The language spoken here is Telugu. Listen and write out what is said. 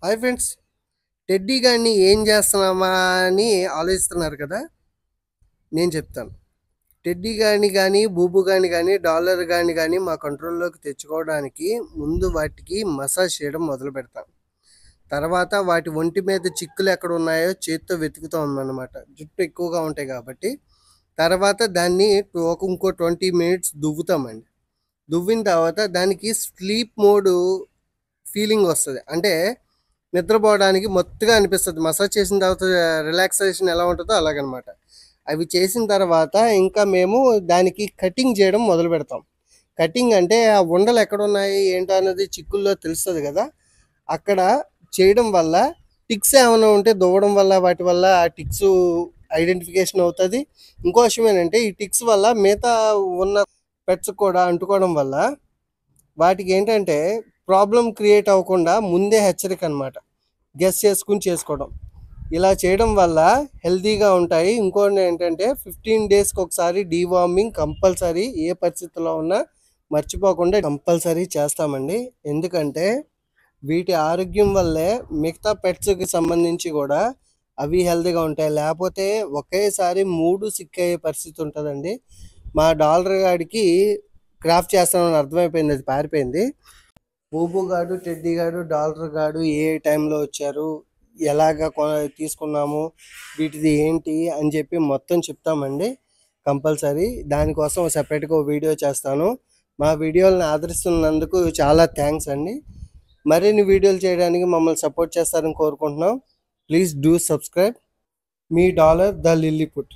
హాయ్ ఫ్రెండ్స్, టెడ్డీ గాడిని ఏం చేస్తున్నామా అని ఆలోచిస్తున్నారు కదా. నేను చెప్తాను. టెడ్డీ గాడిని కానీ బూబు గాని కానీ డాలర్ గాని కానీ మా కంట్రోల్లోకి తెచ్చుకోవడానికి ముందు వాటికి మసాజ్ చేయడం మొదలు పెడతాం. తర్వాత వాటి ఒంటి మీద చిక్కులు ఎక్కడ ఉన్నాయో చేత్తో వెతుకుతాం అన్నమాట. జుట్టు ఎక్కువగా ఉంటాయి కాబట్టి. తర్వాత దాన్ని ఇంకో 20 మినిట్స్ దువ్వుతామండి. దువ్విన తర్వాత దానికి స్లీప్ మోడ్ ఫీలింగ్ వస్తుంది. అంటే నిద్రపోవడానికి మొత్తగా అనిపిస్తుంది. మసాజ్ చేసిన తర్వాత రిలాక్సేషన్ ఎలా ఉంటుందో అలాగనమాట. అవి చేసిన తర్వాత ఇంకా మేము దానికి కటింగ్ చేయడం మొదలు పెడతాం. కటింగ్ అంటే ఆ ఉండలు ఎక్కడున్నాయి ఏంటో అనేది చిక్కుల్లో తెలుస్తుంది కదా. అక్కడ చేయడం వల్ల టిక్స్ ఏమైనా ఉంటే దువ్వడం వల్ల వాటి వల్ల ఆ టిక్స్ ఐడెంటిఫికేషన్ అవుతుంది. ఇంకో విషయం ఏంటంటే ఈ టిక్స్ వల్ల మిగతా ఉన్న పెట్స్ కూడా అంటుకోవడం వల్ల వాటికి ఏంటంటే ప్రాబ్లం క్రియేట్ అవ్వకుండా ముందే హెచ్చరిక అనమాట. గెస్ చేసుకుని చేసుకోవడం. ఇలా చేయడం వల్ల హెల్తీగా ఉంటాయి. ఇంకోటి ఏంటంటే 15 డేస్కి ఒకసారి డీవార్మింగ్ కంపల్సరీ, ఏ పరిస్థితుల్లో ఉన్నా మర్చిపోకుండా కంపల్సరీ చేస్తామండి. ఎందుకంటే వీటి ఆరోగ్యం వల్లే మిగతా పెట్స్కి సంబంధించి కూడా అవి హెల్తీగా ఉంటాయి. లేకపోతే ఒకేసారి 3 సిక్ అయ్యే పరిస్థితి ఉంటుందండి. మా డాలర్ గాడికి క్రాఫ్ట్ చేస్తామని అర్థమైపోయింది, అది పారిపోయింది. బూబు గాడు, టెడ్డీ గాడు, డాలర్ గాడు ఏ టైంలో వచ్చారు, ఎలాగ తీసుకున్నాము, వీటిది ఏంటి అని చెప్పి మొత్తం చెప్తామండి కంపల్సరీ. దానికోసం సపరేట్గా వీడియో చేస్తాను. మా వీడియోలను ఆదరిస్తున్నందుకు చాలా థ్యాంక్స్ అండి. మరిన్ని వీడియోలు చేయడానికి మమ్మల్ని సపోర్ట్ చేస్తారని కోరుకుంటున్నాం. Please do subscribe. Me dollar the Lilliput.